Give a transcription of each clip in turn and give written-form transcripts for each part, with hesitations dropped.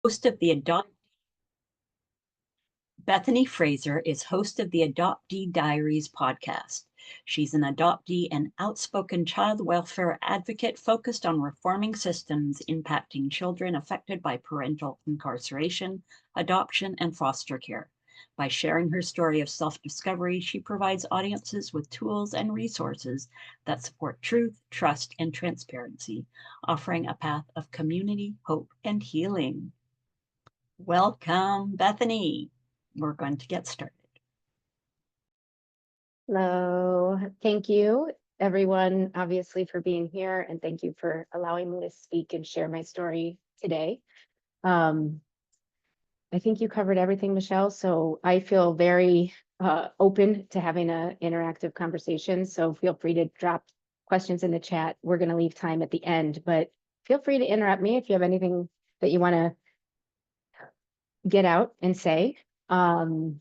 host of the Bethany Fraser is host of the Adoptee Diaries podcast. She's an adoptee and outspoken child welfare advocate focused on reforming systems impacting children affected by parental incarceration, adoption, and foster care. By sharing her story of self-discovery, she provides audiences with tools and resources that support truth, trust, and transparency, offering a path of community, hope, and healing. Welcome, Bethany. We're going to get started. Hello. Thank you, everyone, obviously, for being here, and thank you for allowing me to speak and share my story today. I think you covered everything, Michelle, so I feel very open to having an interactive conversation, so feel free to drop questions in the chat. We're going to leave time at the end, but feel free to interrupt me if you have anything that you want to get out and say. I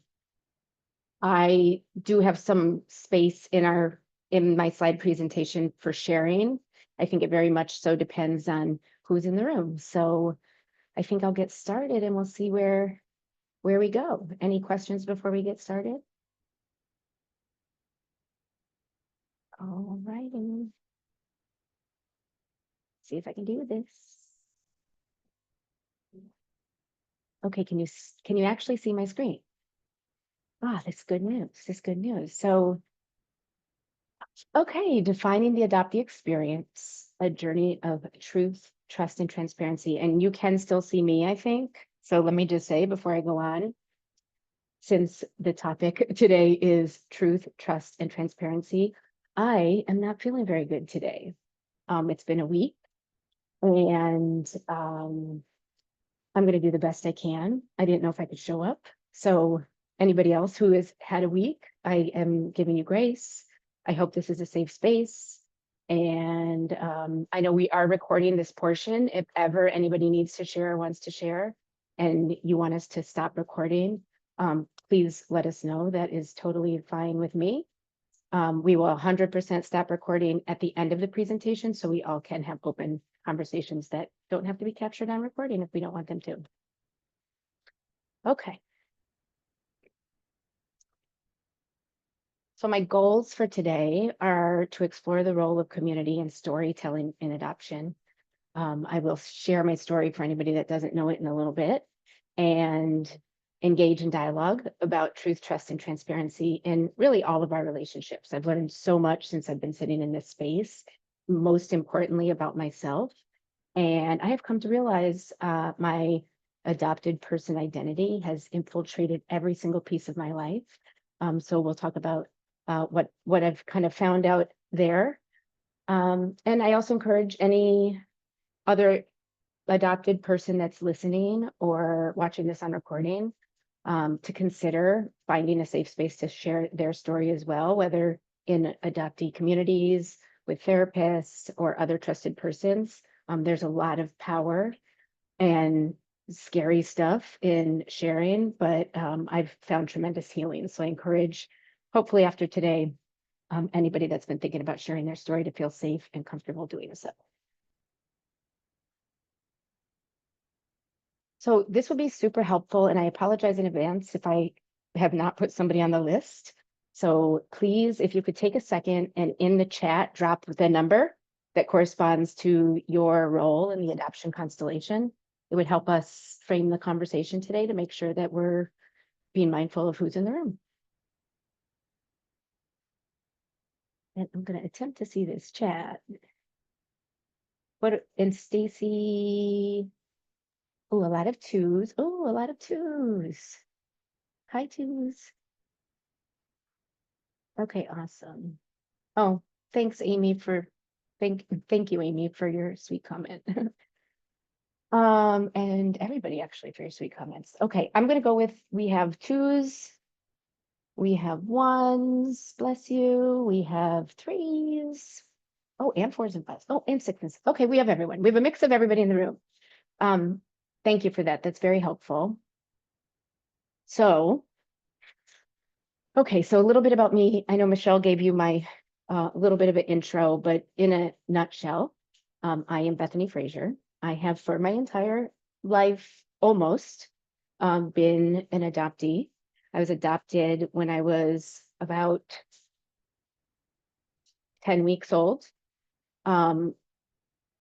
do have some space in my slide presentation for sharing. I think it very much so depends on who's in the room. So I think I'll get started and we'll see where we go. Any questions before we get started? All righty. See if I can do this. Okay, can you actually see my screen? Ah, that's good news. That's good news. So, okay, defining the adoptee experience, a journey of truth, trust, and transparency. And you can still see me, I think. So let me just say before I go on, since the topic today is truth, trust, and transparency, I am not feeling very good today. It's been a week, and I'm going to do the best I can. I didn't know if I could show up. So anybody else who has had a week, I am giving you grace. I hope this is a safe space. And I know we are recording this portion. If ever anybody needs to share or wants to share and you want us to stop recording, please let us know. That is totally fine with me. We will 100% stop recording at the end of the presentation so we all can have open conversations that don't have to be captured on recording if we don't want them to. Okay. So my goals for today are to explore the role of community and storytelling in adoption. I will share my story for anybody that doesn't know it in a little bit, and engage in dialogue about truth, trust, and transparency in really all of our relationships. I've learned so much since I've been sitting in this space, most importantly about myself. And I have come to realize my adopted person identity has infiltrated every single piece of my life. So we'll talk about what I've kind of found out there. And I also encourage any other adopted person that's listening or watching this on recording to consider finding a safe space to share their story as well, whether in adoptee communities, with therapists, or other trusted persons. There's a lot of power and scary stuff in sharing, but I've found tremendous healing. So I encourage, hopefully after today, anybody that's been thinking about sharing their story to feel safe and comfortable doing so. So this will be super helpful, and I apologize in advance if I have not put somebody on the list. So please, if you could take a second and in the chat, drop the number that corresponds to your role in the adoption constellation. It would help us frame the conversation today to make sure that we're being mindful of who's in the room. And I'm going to attempt to see this chat. And Stacy, oh, a lot of twos. Oh, a lot of twos. Hi, twos. Okay, awesome. Oh, thanks, Amy, for thank you, Amy, for your sweet comment. And everybody actually for your sweet comments. Okay, I'm gonna go with, we have twos, we have ones, bless you, we have threes. Oh, and fours and fives. Oh, and sixes. Okay, we have everyone. We have a mix of everybody in the room. Thank you for that. That's very helpful. So, okay, so a little bit about me. I know Michelle gave you my little bit of an intro, but in a nutshell, I am Bethany Fraser. I have for my entire life almost been an adoptee. I was adopted when I was about 10 weeks old. Um,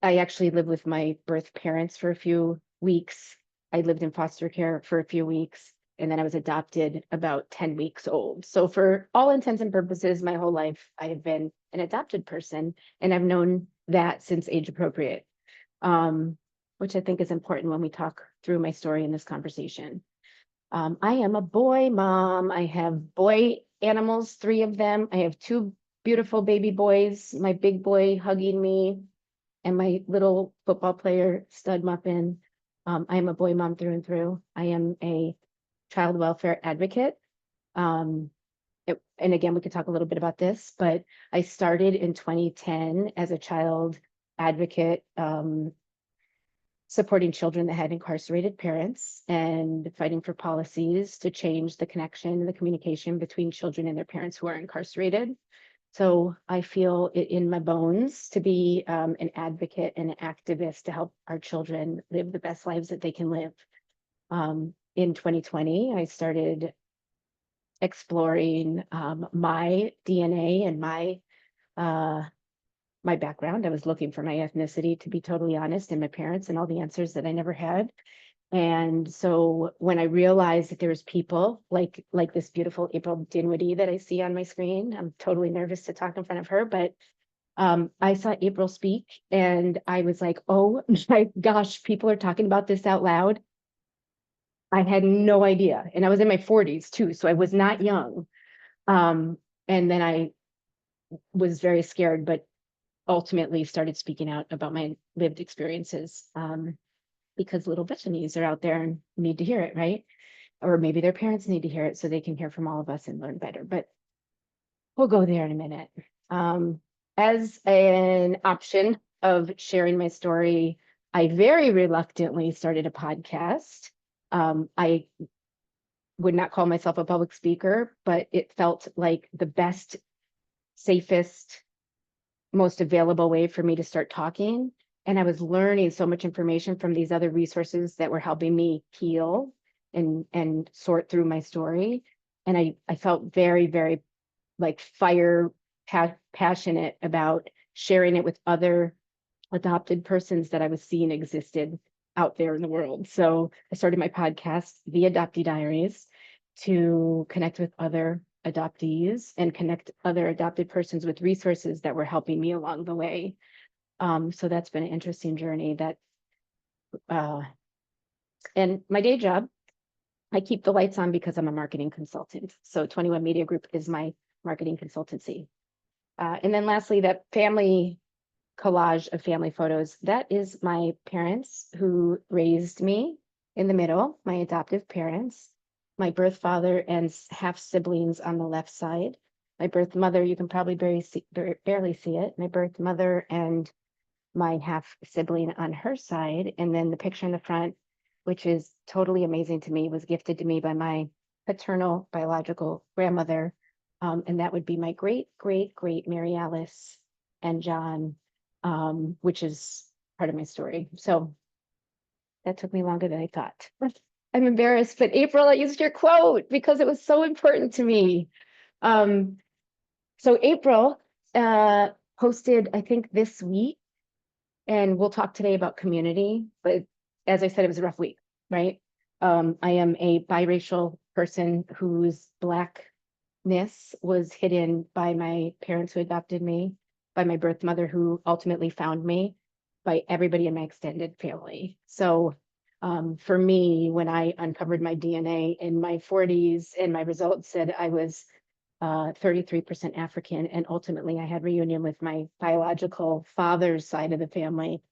I actually lived with my birth parents for a few weeks. I lived in foster care for a few weeks, and then I was adopted about 10 weeks old. So for all intents and purposes, my whole life, I have been an adopted person, and I've known that since age appropriate, um, which I think is important when we talk through my story in this conversation. I am a boy mom. I have boy animals, 3 of them. I have 2 beautiful baby boys, my big boy hugging me, and my little football player, Stud Muffin. I am a boy mom through and through. I am a child welfare advocate. Um, and again, we could talk a little bit about this, but I started in 2010 as a child advocate, supporting children that had incarcerated parents and fighting for policies to change the connection, the communication between children and their parents who are incarcerated. So I feel it in my bones to be an advocate and an activist to help our children live the best lives that they can live. In 2020, I started exploring my DNA and uh, my background. I was looking for my ethnicity, to be totally honest, and my parents and all the answers that I never had. And so when I realized that there was people like this beautiful April Dinwiddie that I see on my screen, I'm totally nervous to talk in front of her, but I saw April speak and I was like, oh my gosh, people are talking about this out loud. I had no idea. And I was in my 40s too, so I was not young. Um, and then I was very scared, but ultimately started speaking out about my lived experiences, because little Bethany's are out there and need to hear it, right? Or maybe their parents need to hear it so they can hear from all of us and learn better. But we'll go there in a minute. Um, as an option of sharing my story, I very reluctantly started a podcast. I would not call myself a public speaker, but it felt like the best, safest, most available way for me to start talking. And I was learning so much information from these other resources that were helping me heal and sort through my story. And I felt very, very like passionate about sharing it with other adopted persons that I was seeing existed out there in the world. So I started my podcast, The Adoptee Diaries, to connect with other adoptees and connect other adopted persons with resources that were helping me along the way. So that's been an interesting journey that, uh, and my day job, I keep the lights on because I'm a marketing consultant. So 21 Media Group is my marketing consultancy. And then lastly, that family collage of family photos, that is my parents who raised me in the middle, my adoptive parents, my birth father and half siblings on the left side. My birth mother, you can probably barely see it. My birth mother and my half sibling on her side. And then the picture in the front, which is totally amazing to me, was gifted to me by my paternal biological grandmother. And that would be my great, great, great Mary Alice and John, which is part of my story. So that took me longer than I thought. I'm embarrassed, but April, I used your quote because it was so important to me. Um, so April posted, I think this week, and we'll talk today about community, but as I said, it was a rough week, right? I am a biracial person whose Blackness was hidden by my parents who adopted me, by my birth mother who ultimately found me, by everybody in my extended family. So for me, when I uncovered my DNA in my 40s and my results said I was 33% African, and ultimately I had reunion with my biological father's side of the family,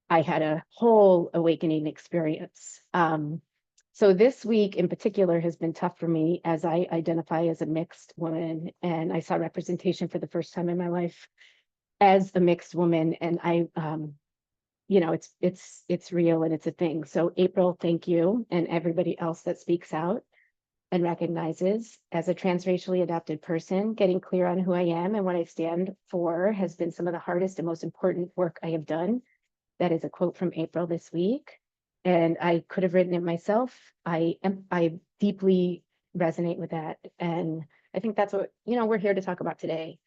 I had a whole awakening experience. So this week in particular has been tough for me as I identify as a mixed woman, and I saw representation for the first time in my life as a mixed woman, and it's real and it's a thing. So April, thank you, and everybody else that speaks out and recognizes. As a transracially adopted person, getting clear on who I am and what I stand for has been some of the hardest and most important work I have done. That is a quote from April this week. and I could have written it myself. I deeply resonate with that. And I think that's what, we're here to talk about today.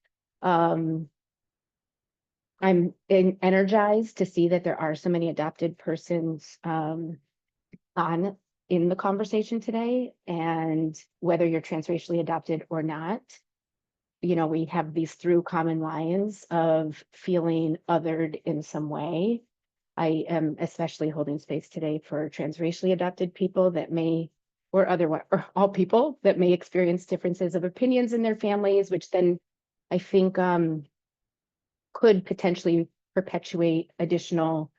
Um, energized to see that there are so many adopted persons on in the conversation today. And whether you're transracially adopted or not, we have these through common lines of feeling othered in some way. I am especially holding space today for transracially adopted people that may, or otherwise, or all people that may experience differences of opinions in their families, which then I think could potentially perpetuate additional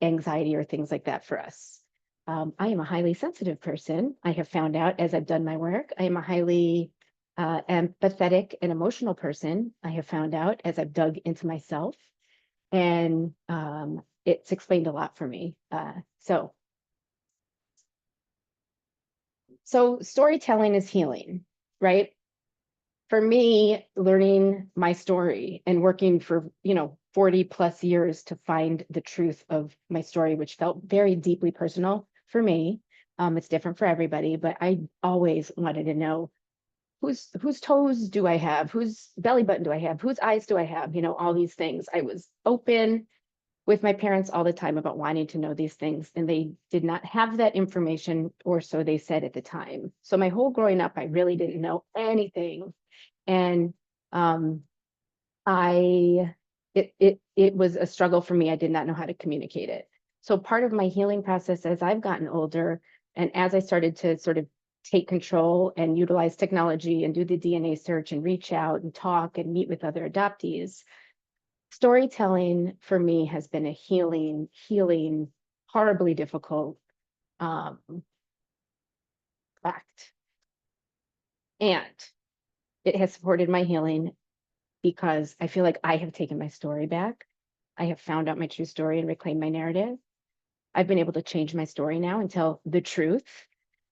anxiety or things like that for us. I am a highly sensitive person. I have found out as I've done my work. I am a highly empathetic and emotional person. I have found out as I've dug into myself, and it's explained a lot for me. So storytelling is healing, right? For me, learning my story and working for 40 plus years to find the truth of my story, which felt very deeply personal for me. It's different for everybody, but I always wanted to know whose toes do I have, whose belly button do I have, whose eyes do I have, all these things. I was open with my parents all the time about wanting to know these things, and they did not have that information, or so they said at the time. So my whole growing up, I really didn't know anything. And um, I it was a struggle for me. I did not know how to communicate it. So part of my healing process as I've gotten older, and as I started to sort of take control and utilize technology and do the DNA search and reach out and talk and meet with other adoptees, storytelling for me has been a healing, horribly difficult um, act. And it has supported my healing because I feel like I have taken my story back. I have found out my true story and reclaimed my narrative. I've been able to change my story now and tell the truth.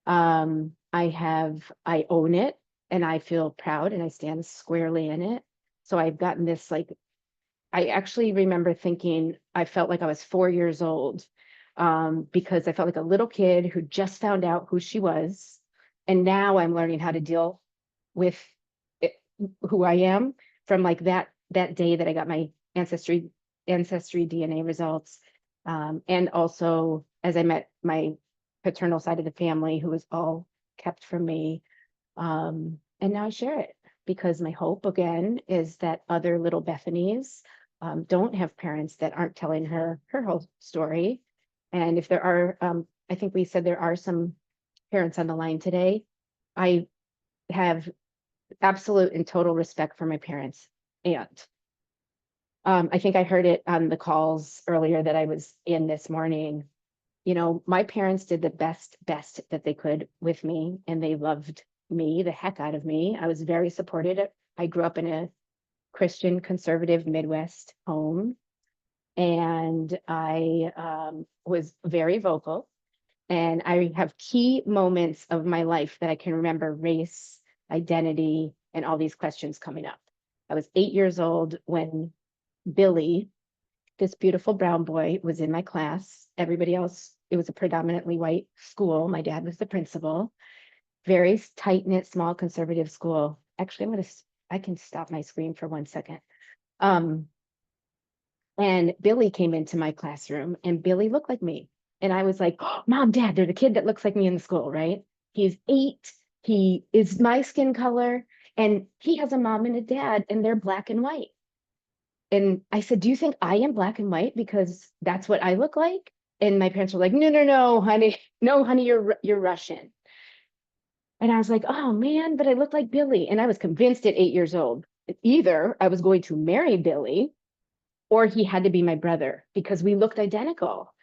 I own it, and I feel proud, and I stand squarely in it. So I've gotten this, like, I actually remember thinking I felt like I was 4 years old, because I felt like a little kid who just found out who she was. And now I'm learning how to deal with it, who I am, from like that day that I got my ancestry DNA results. And also as I met my paternal side of the family, who was all kept from me. And now I share it because my hope again is that other little Bethanies don't have parents that aren't telling her whole story. And if there are, I think we said there are some parents on the line today. I have absolute and total respect for my parents. And I think I heard it on the calls earlier that I was in this morning. My parents did the best that they could with me, and they loved me the heck out of me. I was very supported. I grew up in a Christian conservative Midwest home, and I was very vocal. And I have key moments of my life that I can remember: race, identity, and all these questions coming up. I was 8 years old when Billy, this beautiful brown boy, was in my class. Everybody else, it was a predominantly white school. My dad was the principal. Very tight knit, small conservative school. Actually, I can stop my screen for 1 second. And Billy came into my classroom, and Billy looked like me. And I was like, oh, Mom, Dad, they're the kid that looks like me in the school, right? He's 8. He is my skin color, and he has a mom and a dad, and they're black and white. And I said, do you think I am black and white because that's what I look like? And my parents were like, no, no, no, honey. No, honey, you're Russian. And I was like, oh man, but I look like Billy. And I was convinced at 8 years old, either I was going to marry Billy or he had to be my brother because we looked identical.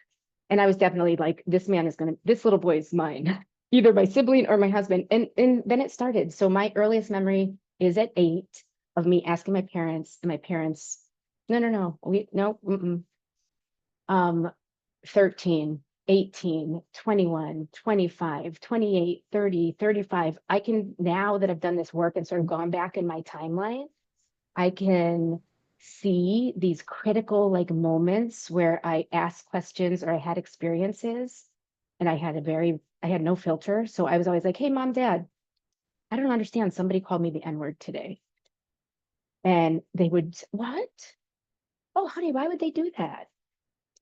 And I was definitely like, this little boy is mine, either my sibling or my husband. And then it started. So my earliest memory is at 8 of me asking my parents, and my parents, no, no, no, no, 13, 18, 21, 25, 28, 30, 35. I can, now that I've done this work and sort of gone back in my timeline, I can see these critical like moments where I asked questions or I had experiences, and I had no filter. So I was always like, hey, mom, dad, I don't understand. Somebody called me the N-word today. And they would, what? Oh, honey, why would they do that?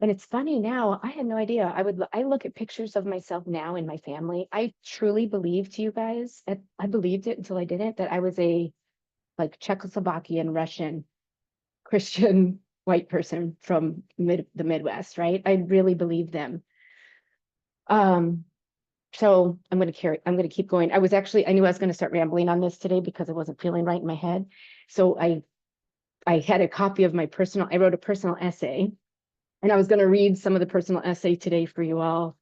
And it's funny now, I had no idea. I look at pictures of myself now in my family. I truly believed, you guys, I believed it until I didn't, that I was a like Czechoslovakian Russian Christian white person from the Midwest, right? I really believed them. Um, so I'm gonna keep going. I knew I was gonna start rambling on this today because I wasn't feeling right in my head. So I had a copy of I wrote a personal essay, and I was gonna read some of the personal essay today for you all,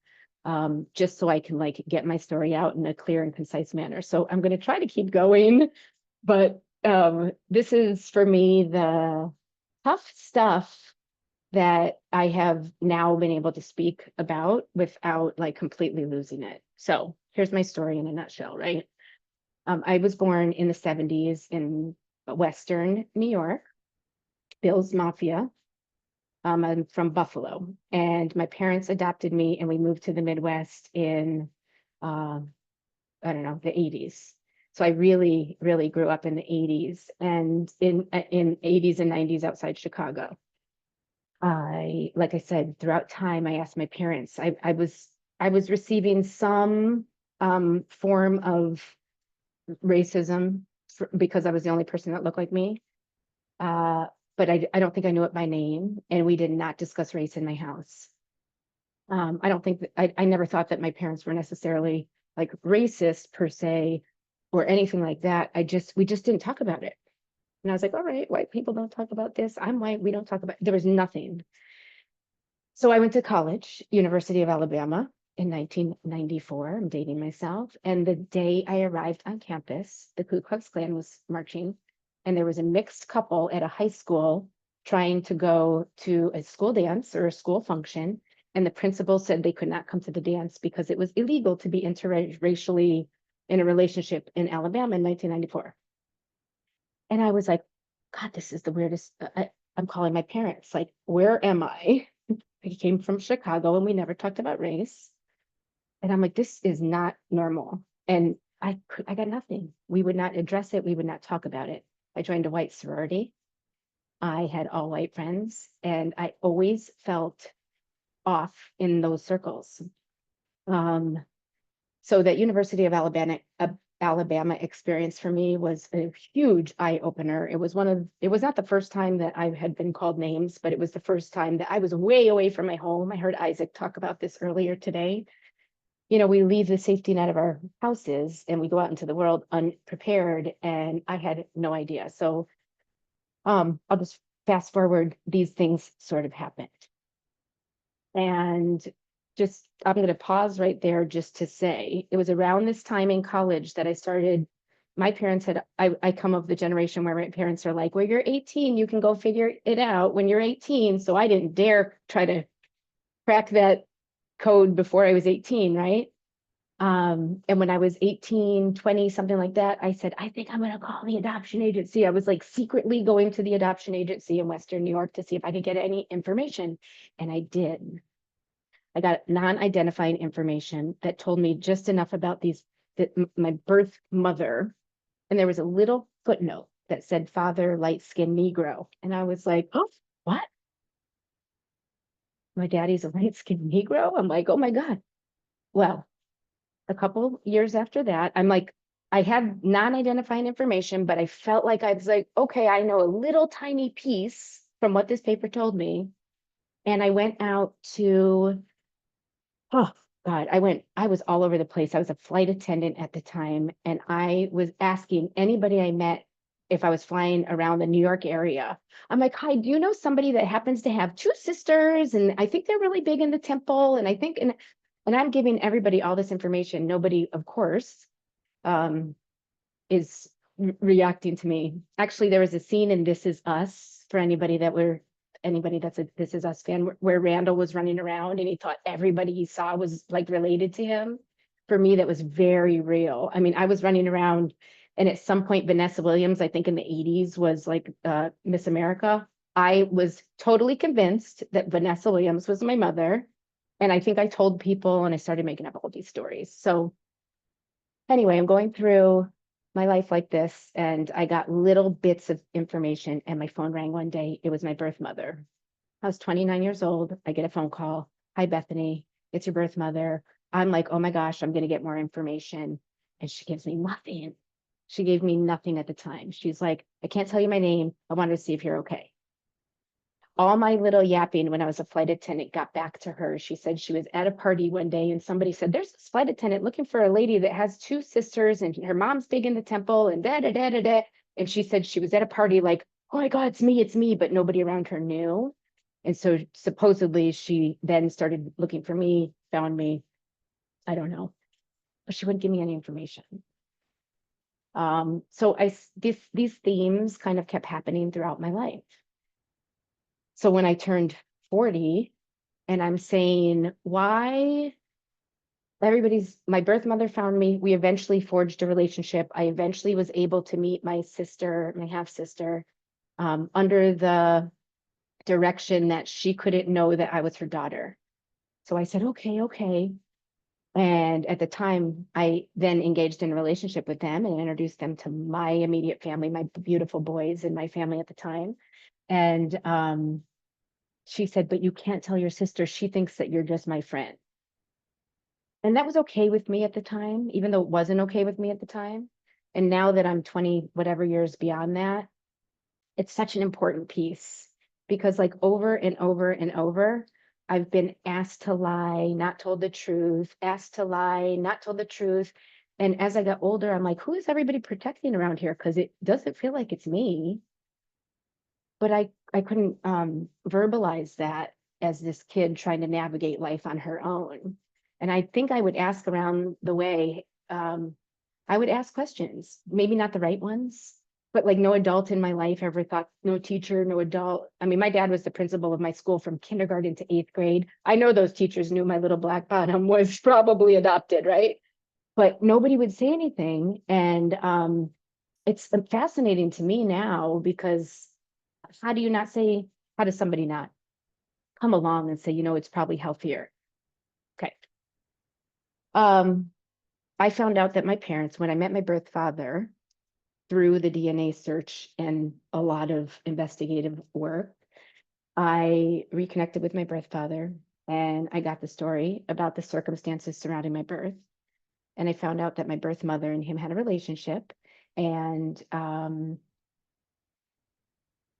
just so I can like get my story out in a clear and concise manner. So I'm gonna try to keep going, but this is for me the tough stuff that I have now been able to speak about without like completely losing it. So here's my story in a nutshell, right? I was born in the 70s in Western New York, Bill's Mafia. I'm from Buffalo, and my parents adopted me, and we moved to the Midwest in, uh, I don't know, the 80s. So I really, really grew up in the 80s and in 80s and 90s outside Chicago. Like I said, throughout time, I asked my parents. I was receiving some form of racism because I was the only person that looked like me. Uh, but I don't think I knew it by name, and we did not discuss race in my house. I don't think that, I never thought that my parents were necessarily like racist per se or anything like that. We just didn't talk about it. And I was like, all right, white people don't talk about this. I'm white. We don't talk about, there was nothing. So I went to college, University of Alabama in 1994. I'm dating myself. And the day I arrived on campus, the Ku Klux Klan was marching, and there was a mixed couple at a high school trying to go to a school dance or a school function. And the principal said they could not come to the dance because it was illegal to be interracially in a relationship in Alabama in 1994. And I was like, God, this is the weirdest. I'm calling my parents, like, where am I? I came from Chicago and we never talked about race. And I'm like, this is not normal. And I got nothing. We would not address it. We would not talk about it. I joined a white sorority. I had all white friends, and I always felt off in those circles. Um, so that University of Alabama experience for me was a huge eye opener. It was not the first time that I had been called names, but it was the first time that I was way away from my home. I heard Isaac talk about this earlier today. You know, we leave the safety net of our houses and we go out into the world unprepared, and I had no idea. So I'll just fast forward, these things sort of happened. And just, I'm going to pause right there just to say it was around this time in college that I started. My parents I come of the generation where my parents are like, well, you're 18, you can go figure it out when you're 18. So I didn't dare try to crack that code before I was 18, right? And when I was 18, 20, something like that, I said, I think I'm going to call the adoption agency. I was like secretly going to the adoption agency in Western New York to see if I could get any information. And I did. I got non-identifying information that told me just enough about my birth mother. And there was a little footnote that said father, light-skinned Negro. And I was like, oh, what? My daddy's a light-skinned Negro? I'm like, oh my God. Well, a couple years after that, I'm like, I had non-identifying information, but I felt like I was like, okay, I know a little tiny piece from what this paper told me. And I went out to, oh God, I was all over the place. I was a flight attendant at the time, and I was asking anybody I met if I was flying around the New York area. I'm like, hi, do you know somebody that happens to have two sisters? And I think they're really big in the temple. And I think, and I'm giving everybody all this information. Nobody, of course, um, is reacting to me. Actually, there was a scene in This Is Us for anybody that's a This Is Us fan, where Randall was running around and he thought everybody he saw was like related to him. For me, that was very real. I mean, I was running around And at some point, Vanessa Williams, I think in the 80s, was like Miss America. I was totally convinced that Vanessa Williams was my mother. And I think I told people, and I started making up all these stories. So anyway, I'm going through my life like this, and I got little bits of information, and my phone rang one day. It was my birth mother. I was 29 years old. I get a phone call. Hi, Bethany. It's your birth mother. I'm like, oh my gosh, I'm going to get more information. And she gives me nothing. She gave me nothing at the time. She's like, I can't tell you my name. I wanted to see if you're okay. All my little yapping when I was a flight attendant got back to her. She said she was at a party one day and somebody said, there's this flight attendant looking for a lady that has two sisters and her mom's big in the temple and da da da da da. And she said she was at a party like, oh my God, it's me, but nobody around her knew. And so supposedly she then started looking for me, found me. I don't know, but she wouldn't give me any information. So these themes kind of kept happening throughout my life. So when I turned 40 and I'm saying, why my birth mother found me, we eventually forged a relationship. I eventually was able to meet my sister, my half sister, under the direction that she couldn't know that I was her daughter. So I said, okay. And at the time, I then engaged in a relationship with them and introduced them to my immediate family, my beautiful boys in my family at the time. And she said, but you can't tell your sister. She thinks that you're just my friend. And that was okay with me at the time, even though it wasn't okay with me at the time. And now that I'm 20 whatever years beyond that, it's such an important piece because like over and over and over, I've been asked to lie, not told the truth, asked to lie, not told the truth. And as I got older, I'm like, who is everybody protecting around here? Because it doesn't feel like it's me. But I couldn't verbalize that as this kid trying to navigate life on her own. And I think I would ask around the way, I would ask questions, maybe not the right ones, but like no adult in my life ever thought, no teacher, no adult. I mean, my dad was the principal of my school from kindergarten to 8th grade. I know those teachers knew my little black bottom was probably adopted, right? But nobody would say anything. And it's fascinating to me now because how do you not say, how does somebody not come along and say, it's probably healthier? Okay. I found out that my parents, when I met my birth father through the DNA search and a lot of investigative work, I reconnected with my birth father and I got the story about the circumstances surrounding my birth. And I found out that my birth mother and him had a relationship and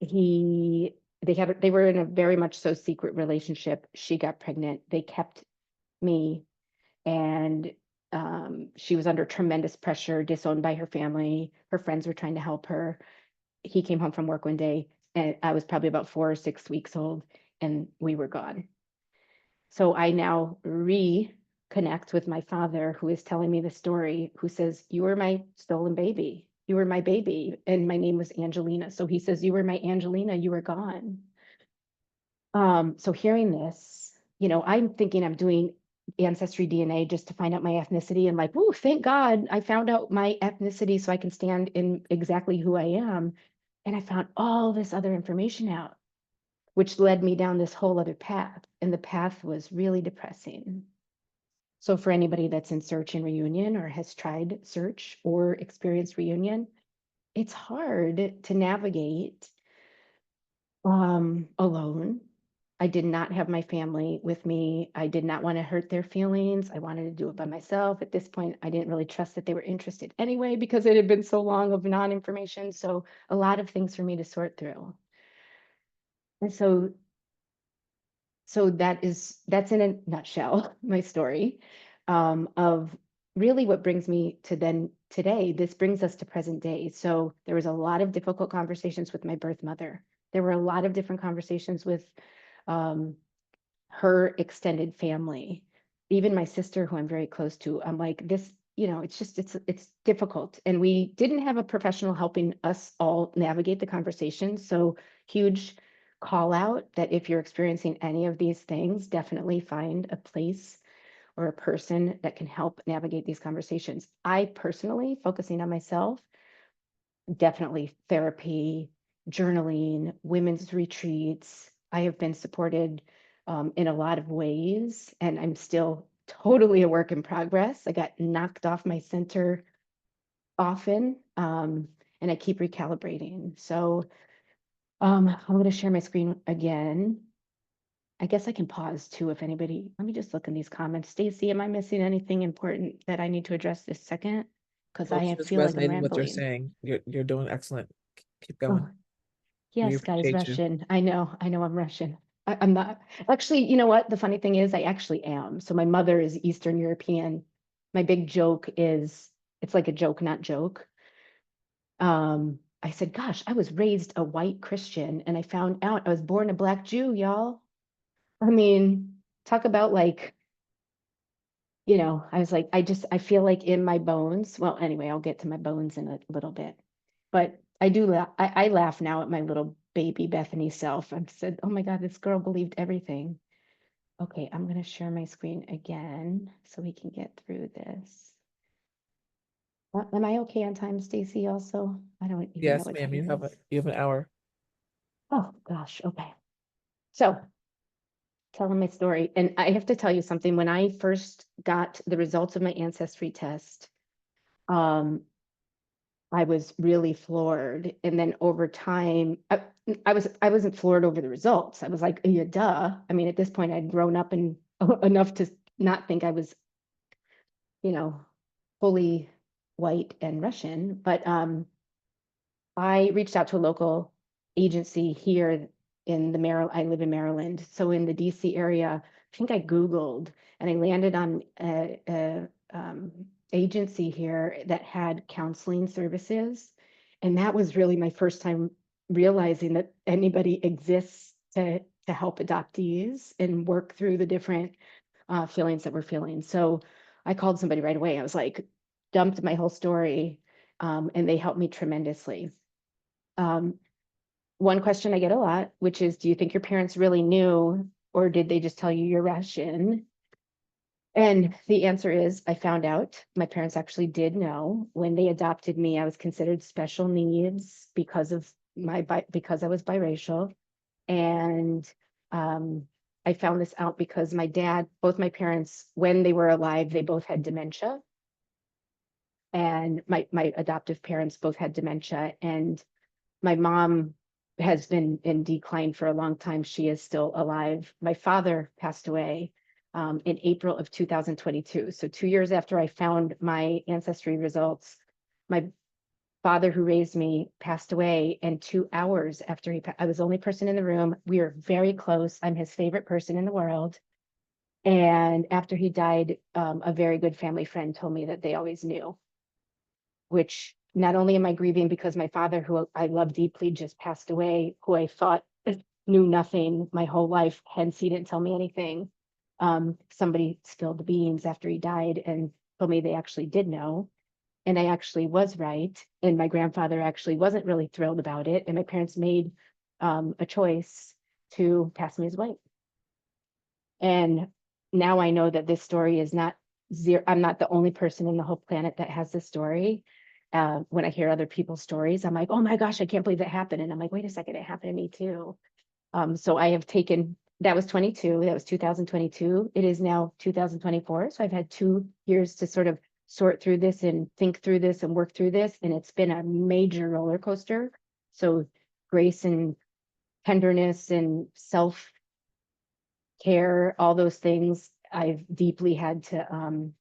they were in a very much so secret relationship. She got pregnant. They kept me and she was under tremendous pressure, disowned by her family. Her friends were trying to help her. He came home from work one day and I was probably about 4 or 6 weeks old and we were gone. So I now reconnect with my father who is telling me the story, who says, you were my stolen baby. You were my baby. And my name was Angelina. So he says, you were my Angelina, you were gone. So hearing this, I'm thinking I'm doing ancestry DNA just to find out my ethnicity and like, ooh, thank God I found out my ethnicity so I can stand in exactly who I am. And I found all this other information out, which led me down this whole other path. And the path was really depressing. So for anybody that's in search and reunion or has tried search or experienced reunion, it's hard to navigate alone. I did not have my family with me. I did not want to hurt their feelings. I wanted to do it by myself. At this point, I didn't really trust that they were interested anyway because it had been so long of non-information. So a lot of things for me to sort through. And so that's in a nutshell my story of really what brings me to then today. This brings us to present day. So there was a lot of difficult conversations with my birth mother. There were a lot of different conversations with her extended family, even my sister, who I'm very close to. I'm like, this, it's difficult. And we didn't have a professional helping us all navigate the conversation. So huge call out that if you're experiencing any of these things, definitely find a place or a person that can help navigate these conversations. I personally, focusing on myself, definitely therapy, journaling, women's retreats. I have been supported in a lot of ways, and I'm still totally a work in progress. I got knocked off my center often, and I keep recalibrating. So I'm going to share my screen again. I guess I can pause too if anybody, let me just look in these comments. Stacy, am I missing anything important that I need to address this second? Because No, it's I just feel like I'm resonating what you're rambling. saying. You're doing excellent. Keep going. Oh, We yes, guys, appreciate you. Russian. I know I'm Russian. I'm not. Actually, you know what? The funny thing is, I actually am. So my mother is Eastern European. My big joke is, it's like a joke, not joke. I said, gosh, I was raised a white Christian and I found out I was born a black Jew, y'all. I mean, talk about like, I was like, I feel like in my bones. Well, anyway, I'll get to my bones in a little bit. But I do laugh. I laugh now at my little baby Bethany self. I've said, oh my God, this girl believed everything. Okay, I'm going to share my screen again so we can get through this. Am I okay on time, Stacy, also? I don't even know Yes, what ma'am. time it is. You have an hour. Oh, gosh. Okay. So telling my story. And I have to tell you something. When I first got the results of my ancestry test, um, I was really floored. And then over time, I wasn't floored over the results. I was like, yeah, duh. I mean, at this point, I'd grown up and enough to not think I was, you know, fully white and Russian. But I reached out to a local agency here in the Maryland. I live in Maryland, so in the DC area. I think I Googled and I landed on a agency here that had counseling services, and that was really my first time realizing that anybody exists to help adoptees and work through the different feelings that we're feeling. So I called somebody right away. I was like, dumped my whole story, and they helped me tremendously. Um, One question I get a lot, which is, do you think your parents really knew, or did they just tell you you're Russian? And the answer is, I found out my parents actually did know. When they adopted me, I was considered special needs because of because I was biracial. And I found this out because my dad, both my parents, when they were alive, they both had dementia. And my adoptive parents both had dementia. And my mom has been in decline for a long time. She is still alive. My father passed away in April of 2022. So 2 years after I found my ancestry results, my father who raised me passed away. And 2 hours after I was the only person in the room. We were very close. I'm his favorite person in the world. And after he died, a very good family friend told me that they always knew, which not only am I grieving because my father, who I love deeply, just passed away, who I thought knew nothing my whole life, hence he didn't tell me anything. Somebody spilled the beans after he died and told me they actually did know. And I actually was right. And my grandfather actually wasn't really thrilled about it. And my parents made a choice to pass me as white. And now I know that this story is not zero. I'm not the only person in the whole planet that has this story. When I hear other people's stories, I'm like, oh my gosh, I can't believe that happened. And I'm like, wait a second, it happened to me too. So I have taken, that was 22, that was 2022. It is now 2024. So I've had 2 years to sort of sort through this and think through this and work through this. And it's been a major roller coaster. So grace and tenderness and self care, all those things I've deeply had to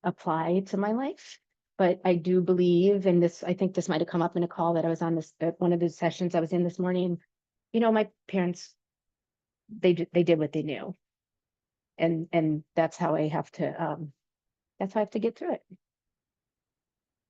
apply to my life. But I do believe, and this, I think this might have come up in a call that I was on this, one of the sessions I was in this morning. My parents, they did what they knew, and that's how I have to get through it.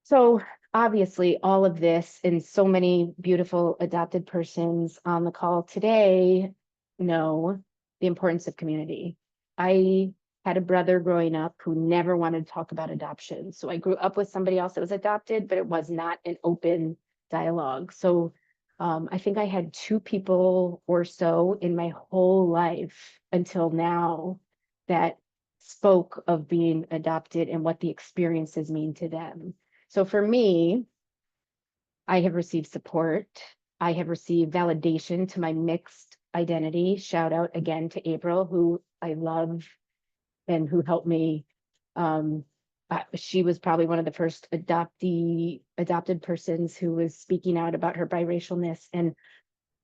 So obviously, all of this and so many beautiful adopted persons on the call today know the importance of community. I had a brother growing up who never wanted to talk about adoption. So I grew up with somebody else that was adopted, but it was not an open dialogue. So I think I had two people or so in my whole life until now that spoke of being adopted and what the experiences mean to them. So for me, I have received support. I have received validation to my mixed identity. Shout out again to April, who I love and who helped me. She was probably one of the first adopted persons who was speaking out about her biracialness. And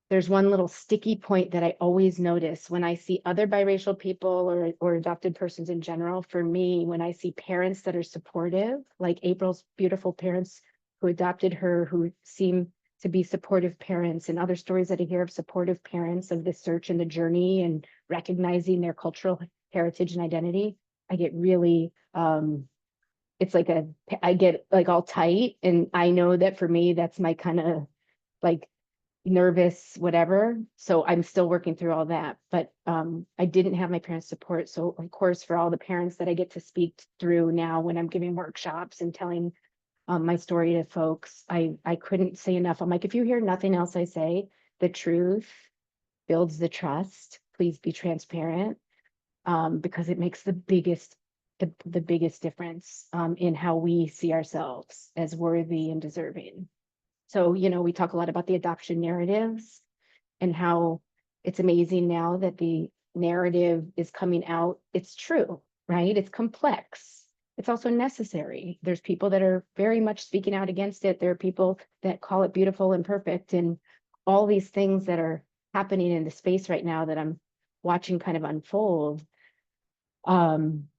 there's one little sticky point that I always notice when I see other biracial people or adopted persons in general. For me, when I see parents that are supportive, like April's beautiful parents who adopted her, who seem to be supportive parents, and other stories that I hear of supportive parents of the search and the journey and recognizing their cultural heritage and identity, I get really, it's like I get like all tight. And I know that for me, that's my kind of like nervous, whatever. So I'm still working through all that, but I didn't have my parents' support. So of course, for all the parents that I get to speak through now when I'm giving workshops and telling my story to folks, I couldn't say enough. I'm like, if you hear nothing else I say, the truth builds the trust. Please be transparent, because it makes the biggest difference in how we see ourselves as worthy and deserving. So, we talk a lot about the adoption narratives and how it's amazing now that the narrative is coming out. It's true, right? It's complex. It's also necessary. There's people that are very much speaking out against it. There are people that call it beautiful and perfect, and all these things that are happening in the space right now that I'm watching kind of unfold. I'm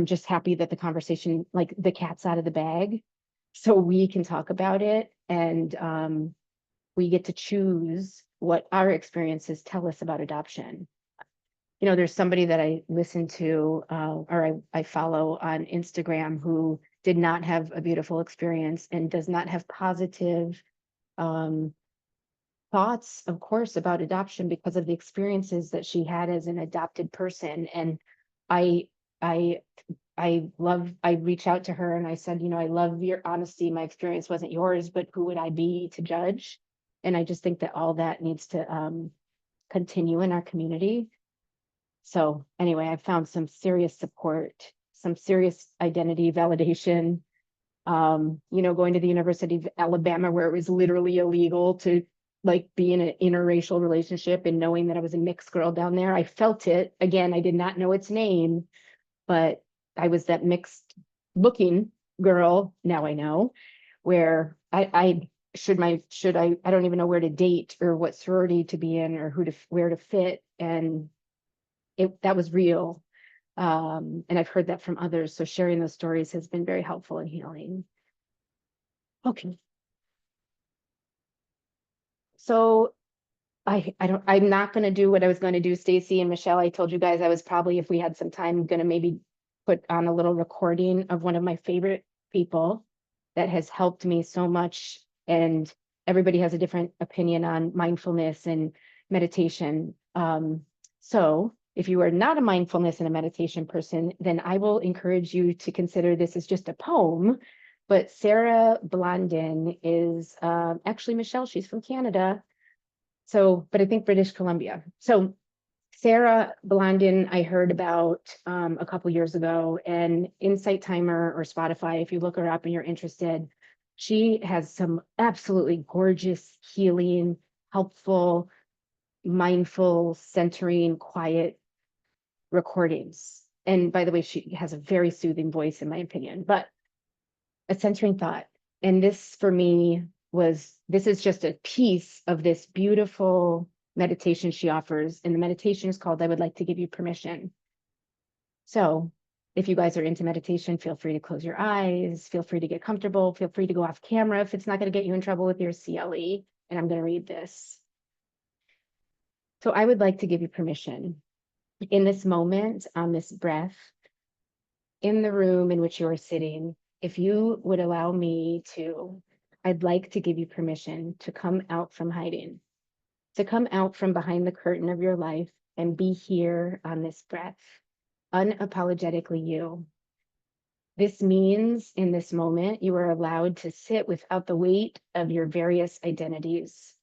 just happy that the conversation, like the cat's out of the bag, so we can talk about it, and we get to choose what our experiences tell us about adoption. There's somebody that I listen to, or I follow on Instagram, who did not have a beautiful experience and does not have positive thoughts, of course, about adoption because of the experiences that she had as an adopted person. And I I I reached out to her and I said, I love your honesty. My experience wasn't yours, but who would I be to judge? And I just think that all that needs to continue in our community. So anyway, I found some serious support, some serious identity validation. Going to the University of Alabama, where it was literally illegal to like be in an interracial relationship, and knowing that I was a mixed girl down there, I felt it. Again, I did not know its name, but I was that mixed looking girl. Now I know where I don't even know where to date or what sorority to be in or where to fit. And that was real. And I've heard that from others. So sharing those stories has been very helpful in healing. Okay. So I'm not going to do what I was going to do, Stacy and Michelle. I told you guys I was probably, if we had some time, going to maybe put on a little recording of one of my favorite people that has helped me so much. And everybody has a different opinion on mindfulness and meditation. So if you are not a mindfulness and a meditation person, then I will encourage you to consider this as just a poem. But Sarah Blondin is actually, Michelle, she's from Canada. So, but I think British Columbia. So Sarah Blondin, I heard about a couple years ago, and Insight Timer or Spotify, if you look her up and you're interested, she has some absolutely gorgeous, healing, helpful, mindful, centering, quiet recordings. And by the way, she has a very soothing voice, in my opinion, but a centering thought. And this for me this is just a piece of this beautiful meditation she offers. And the meditation is called, I Would Like to Give You Permission. So if you guys are into meditation, feel free to close your eyes, feel free to get comfortable, feel free to go off camera if it's not going to get you in trouble with your CLE. And I'm going to read this. So I would like to give you permission in this moment, on this breath, in the room in which you are sitting. If you would allow me to, I'd like to give you permission to come out from hiding, to come out from behind the curtain of your life and be here on this breath, unapologetically you. This means in this moment, you are allowed to sit without the weight of your various identities.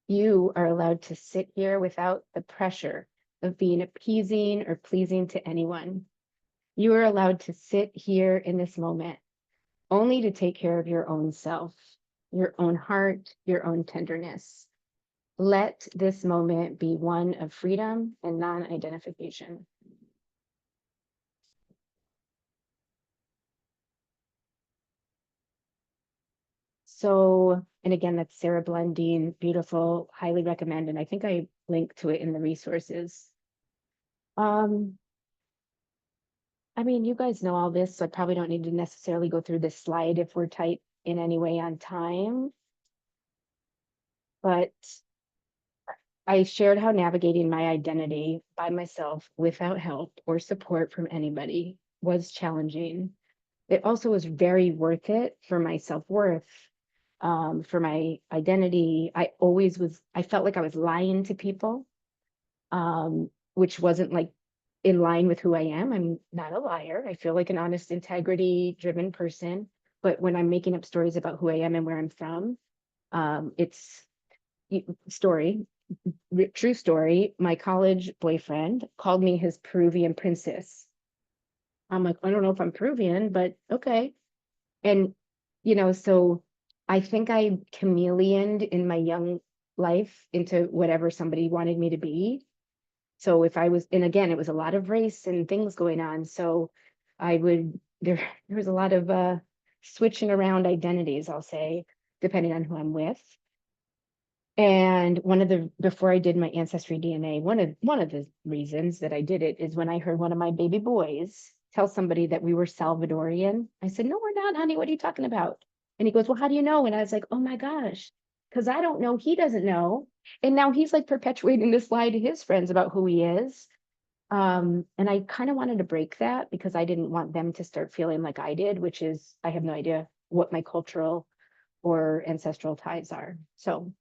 You are allowed to sit here without the pressure of being appeasing or pleasing to anyone. You are allowed to sit here in this moment only to take care of your own self, your own heart, your own tenderness. Let this moment be one of freedom and non-identification. So, and again, that's Sarah Blendine, beautiful, highly recommend. And I think I linked to it in the resources. I mean, you guys know all this, so I probably don't need to necessarily go through this slide if we're tight in any way on time. But I shared how navigating my identity by myself without help or support from anybody was challenging. It also was very worth it for my self-worth, for my identity. I felt like I was lying to people, which wasn't like in line with who I am. I'm not a liar. I feel like an honest, integrity-driven person. But when I'm making up stories about who I am and where I'm from, it's story, true story. My college boyfriend called me his Peruvian princess. I'm like, I don't know if I'm Peruvian, but okay. And, so I think I chameleoned in my young life into whatever somebody wanted me to be. So if I was, and again, it was a lot of race and things going on. So there was a lot of switching around identities, I'll say, depending on who I'm with. And before I did my ancestry DNA, one of the reasons that I did it is when I heard one of my baby boys tell somebody that we were Salvadorian. I said, "No, we're not, honey. What are you talking about?" And he goes, "Well, how do you know?" And I was like, "Oh my gosh, because I don't know. He doesn't know." And now he's like perpetuating this lie to his friends about who he is. And I kind of wanted to break that because I didn't want them to start feeling like I did, which is I have no idea what my cultural or ancestral ties are. So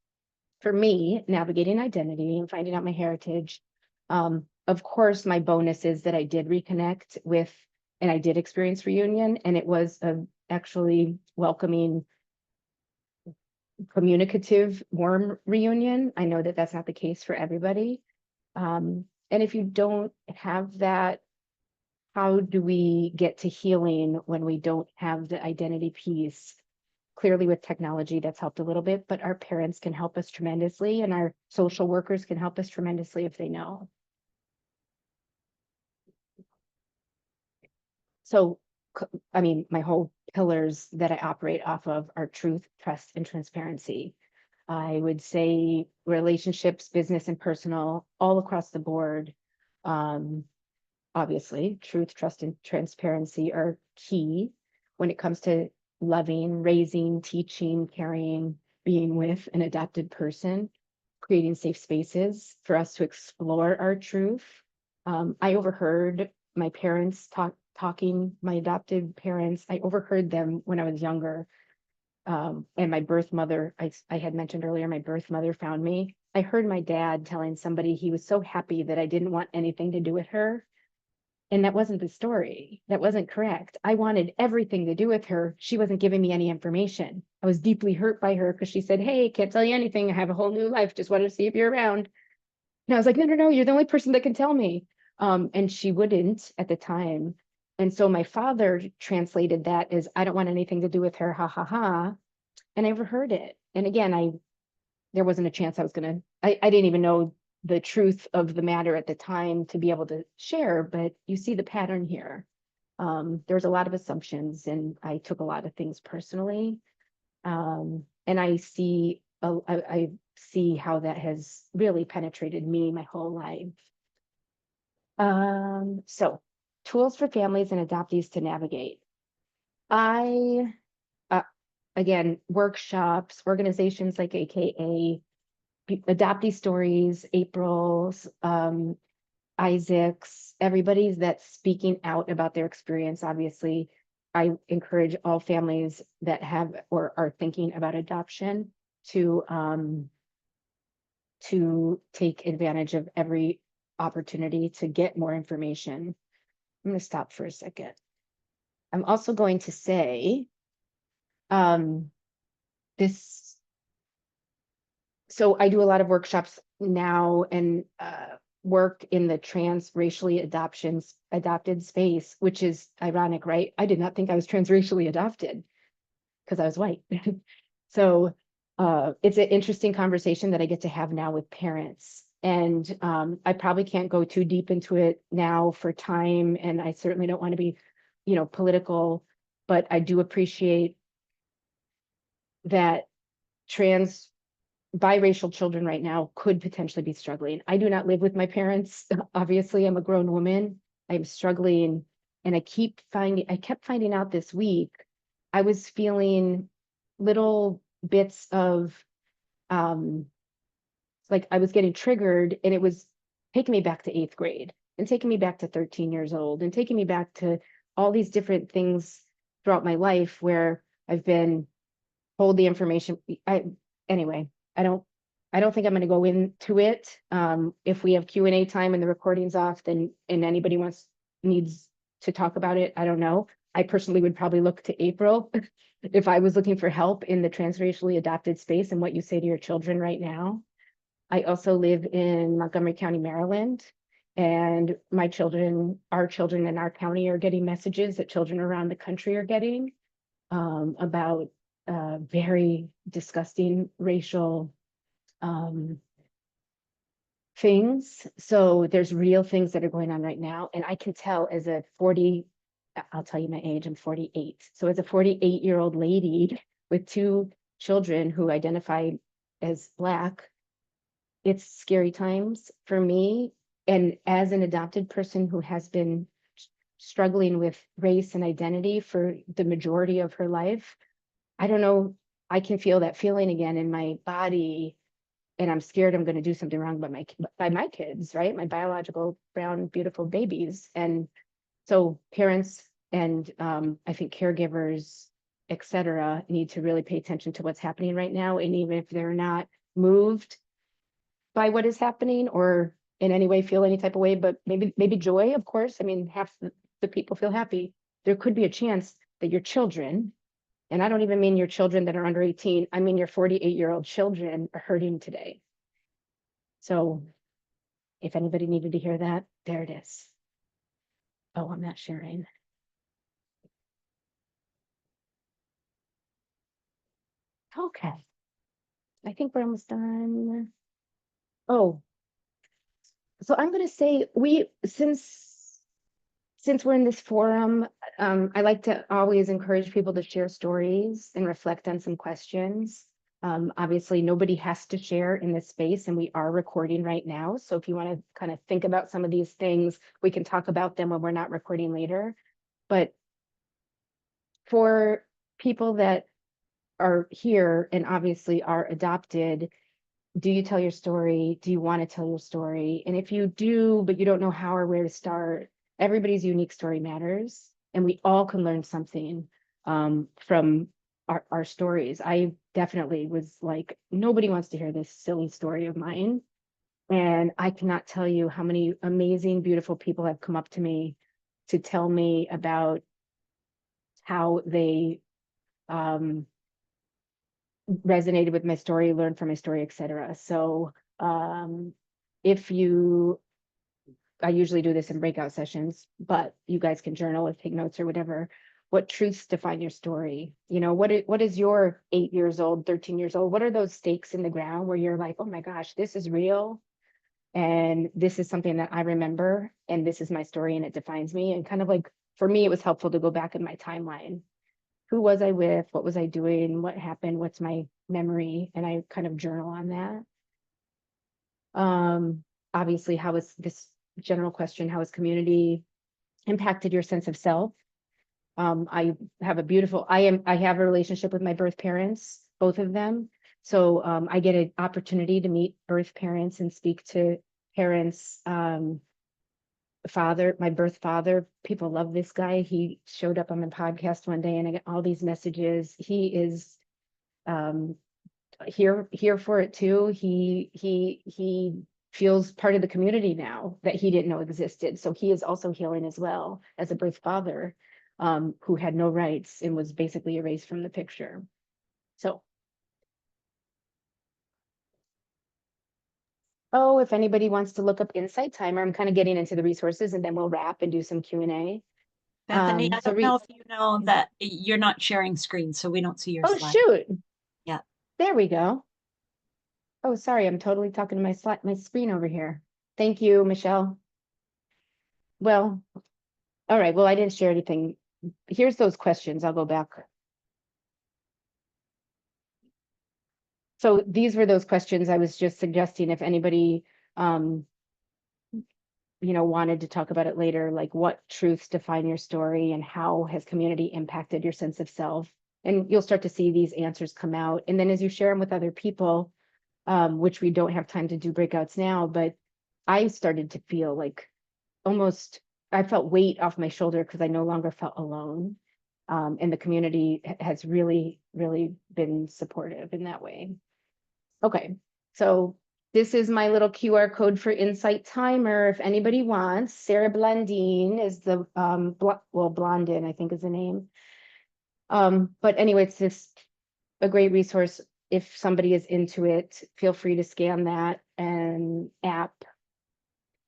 for me, navigating identity and finding out my heritage, of course, my bonus is that I did reconnect with, and I did experience reunion, and it was a actually welcoming, communicative, warm reunion. I know that that's not the case for everybody. And if you don't have that, how do we get to healing when we don't have the identity piece? Clearly with technology that's helped a little bit, but our parents can help us tremendously and our social workers can help us tremendously if they know. So, I mean, my whole pillars that I operate off of are truth, trust, and transparency. I would say relationships, business, and personal, all across the board. Obviously, truth, trust, and transparency are key when it comes to loving, raising, teaching, caring, being with an adopted person, creating safe spaces for us to explore our truth. I overheard my parents talking, my adopted parents, I overheard them when I was younger. And my birth mother, I had mentioned earlier, my birth mother found me. I heard my dad telling somebody he was so happy that I didn't want anything to do with her. And that wasn't the story. That wasn't correct. I wanted everything to do with her. She wasn't giving me any information. I was deeply hurt by her because she said, "Hey, can't tell you anything. I have a whole new life. Just wanted to see if you're around." And I was like, "No, no, no, you're the only person that can tell me." And she wouldn't at the time. And so my father translated that as, "I don't want anything to do with her, ha, ha, ha." And I overheard it. And again, there wasn't a chance I was going to, I didn't even know the truth of the matter at the time to be able to share, but you see the pattern here. There was a lot of assumptions and I took a lot of things personally. And I see how that has really penetrated me my whole life. So tools for families and adoptees to navigate. Again, workshops, organizations like AKA, Adoptee Stories, April's, Isaac's, everybody's that's speaking out about their experience. Obviously, I encourage all families that have or are thinking about adoption to take advantage of every opportunity to get more information. I'm going to stop for a second. I'm also going to say this. So I do a lot of workshops now and work in the transracially adopted space, which is ironic, right? I did not think I was transracially adopted. because I was white. So it's an interesting conversation that I get to have now with parents. And I probably can't go too deep into it now for time, and I certainly don't want to be, political, but I do appreciate that trans biracial children right now could potentially be struggling. I do not live with my parents. Obviously, I'm a grown woman. I'm struggling, and I kept finding out this week, I was feeling little bits of like I was getting triggered, and it was taking me back to 8th grade and taking me back to 13 years old and taking me back to all these different things throughout my life where I've been told the information. Anyway, I don't think I'm going to go into it. If we have Q&A time and the recording's off, then and anybody needs to talk about it, I don't know. I personally would probably look to April if I was looking for help in the transracially adopted space and what you say to your children right now. I also live in Montgomery County, Maryland, and our children in our county are getting messages that children around the country are getting about very disgusting racial things. So there's real things that are going on right now. And I can tell I'll tell you my age, I'm 48. So as a 48-year-old lady with 2 children who identify as Black, it's scary times for me. And as an adopted person who has been struggling with race and identity for the majority of her life, I don't know, I can feel that feeling again in my body, and I'm scared I'm going to do something wrong by my kids, right? My biological brown, beautiful babies. And so parents and I think caregivers, et cetera, need to really pay attention to what's happening right now. And even if they're not moved by what is happening or in any way feel any type of way, but maybe joy, of course. I mean, half the people feel happy. There could be a chance that your children, and I don't even mean your children that are under 18, I mean your 48-year-old children are hurting today. So if anybody needed to hear that, there it is. Oh, I'm not sharing. Okay. I think we're almost done. Oh, so I'm going to say since we're in this forum, I like to always encourage people to share stories and reflect on some questions. Obviously, nobody has to share in this space, and we are recording right now. So if you want to kind of think about some of these things, we can talk about them when we're not recording later. But for people that are here and obviously are adopted, do you tell your story? Do you want to tell your story? And if you do, but you don't know how or where to start, everybody's unique story matters, and we all can learn something from our stories. I definitely was like, nobody wants to hear this silly story of mine. And I cannot tell you how many amazing, beautiful people have come up to me to tell me about how they resonated with my story, learned from my story, etc. So if you, I usually do this in breakout sessions, but you guys can journal or take notes or whatever. What truths define your story? What is your 8 years old, 13 years old? What are those stakes in the ground where you're like, oh my gosh, this is real. And this is something that I remember, and this is my story and it defines me. And kind of like, for me, it was helpful to go back in my timeline. Who was I with? What was I doing? What happened? What's my memory? And I kind of journal on that. Obviously, how is this general question, how has community impacted your sense of self? I have a relationship with my birth parents, both of them. So I get an opportunity to meet birth parents and speak to parents. My birth father, people love this guy. He showed up on my podcast one day and I got all these messages. He is here for it too. He feels part of the community now that he didn't know existed. So he is also healing as well as a birth father who had no rights and was basically erased from the picture. So, oh, if anybody wants to look up Insight Timer, I'm kind of getting into the resources and then we'll wrap and do some Q&A. Bethany, I So don't know if you know that you're not sharing screen, so we don't see your oh, slide. shoot. Yeah. There we go. Oh, sorry, I'm totally talking to my screen over here. Thank you, Michelle. Well, all right, well, I didn't share anything. Here's those questions. I'll go back. So these were those questions I was just suggesting if anybody wanted to talk about it later, like what truths define your story and how has community impacted your sense of self? And you'll start to see these answers come out. And then as you share them with other people, which we don't have time to do breakouts now, but I started to feel like almost, I felt weight off my shoulder because I no longer felt alone. And the community has really, really been supportive in that way. Okay, so this is my little QR code for Insight Timer. If anybody wants, Sarah Blandine is the, Blondin, I think is the name. But anyway, it's just a great resource. If somebody is into it, feel free to scan that and app.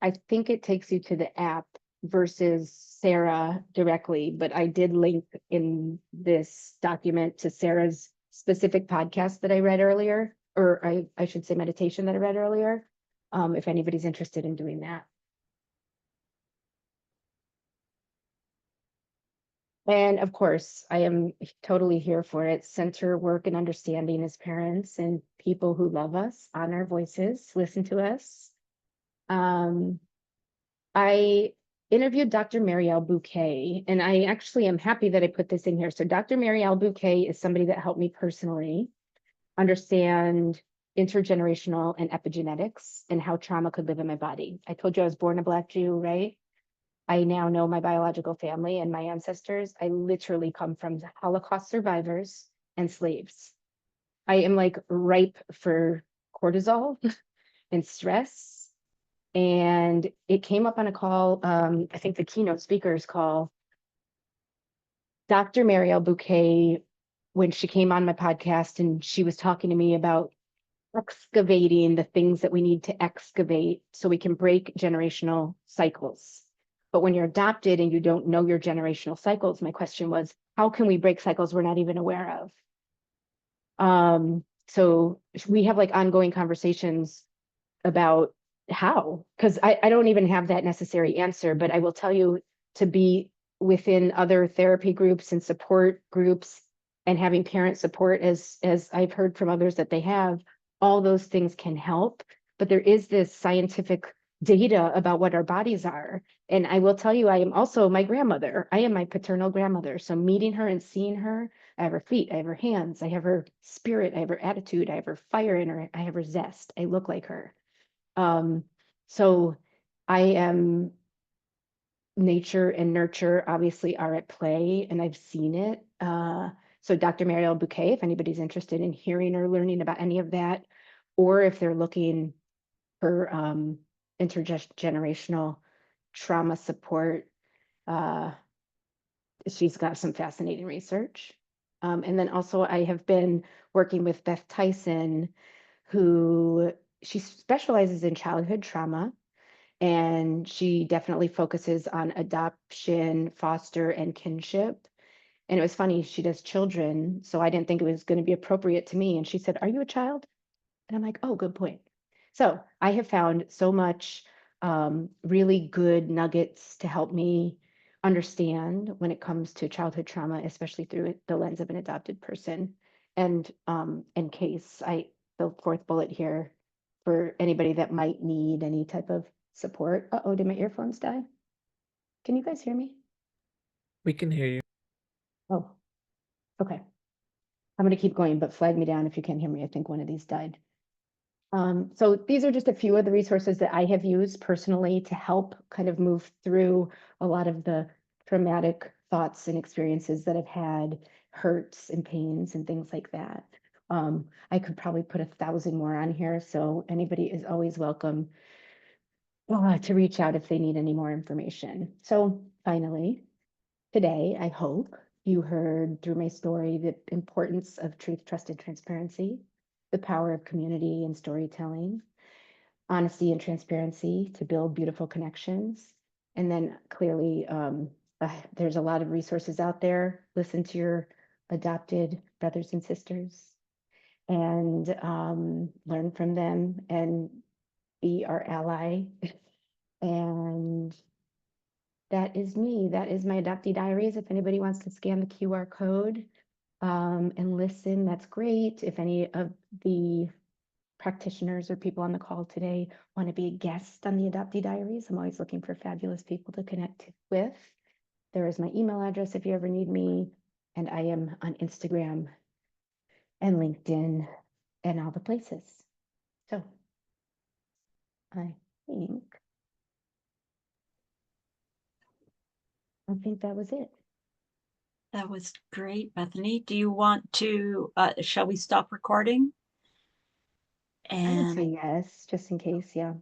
I think it takes you to the app versus Sarah directly, but I did link in this document to Sarah's specific podcast that I read earlier, or I should say meditation that I read earlier, if anybody's interested in doing that. And of course, I am totally here for it. Center work and understanding as parents and people who love us, on our voices, listen to us. I interviewed Dr. Marielle Bouquet, and I actually am happy that I put this in here. So Dr. Marielle Bouquet is somebody that helped me personally understand intergenerational and epigenetics and how trauma could live in my body. I told you I was born a Black Jew, right? I now know my biological family and my ancestors. I literally come from Holocaust survivors and slaves. I am like ripe for cortisol and stress. And it came up on a call, I think the keynote speakers call. Dr. Marielle Bouquet, when she came on my podcast and she was talking to me about excavating the things that we need to excavate so we can break generational cycles. But when you're adopted and you don't know your generational cycles, my question was, how can we break cycles we're not even aware of? So we have like ongoing conversations about how, because I don't even have that necessary answer, but I will tell you to be within other therapy groups and support groups and having parent support, as I've heard from others that they have, all those things can help. But there is this scientific data about what our bodies are. And I will tell you, I am also my grandmother. I am my paternal grandmother. So meeting her and seeing her, I have her feet, I have her hands, I have her spirit, I have her attitude, I have her fire in her, I have her zest. I look like her. So I am, nature and nurture obviously are at play, and I've seen it. So Dr. Marielle Bouquet, if anybody's interested in hearing or learning about any of that, or if they're looking for intergenerational trauma support, she's got some fascinating research. And then also I have been working with Beth Tyson, who she specializes in childhood trauma, and she definitely focuses on adoption, foster, and kinship. And it was funny, she does children, so I didn't think it was going to be appropriate to me. And she said, "Are you a child?" And I'm like, "Oh, good point." So I have found so much really good nuggets to help me understand when it comes to childhood trauma, especially through the lens of an adopted person. And in case the fourth bullet here for anybody that might need any type of support. Uh-oh, did my earphones die? Can you guys hear me? We can hear you. Oh, okay. I'm going to keep going, but flag me down if you can't hear me. I think one of these died. So these are just a few of the resources that I have used personally to help kind of move through a lot of the traumatic thoughts and experiences that I've had, hurts and pains and things like that. I could probably put 1,000 more on here, so anybody is always welcome to reach out if they need any more information. So finally, today, I hope you heard through my story the importance of truth, trust, and transparency, the power of community and storytelling, honesty and transparency to build beautiful connections, and then clearly There's a lot of resources out there. Listen to your adopted brothers and sisters and learn from them and be our ally. And that is me. That is my Adoptee Diaries. If anybody wants to scan the QR code and listen, that's great. If any of the practitioners or people on the call today want to be a guest on the Adoptee Diaries, I'm always looking for fabulous people to connect with. There is my email address if you ever need me, and I am on Instagram and LinkedIn and all the places. So I think that was it. That was great, Bethany. Do you want to, shall we stop recording? I would say And yes, just in case, yeah.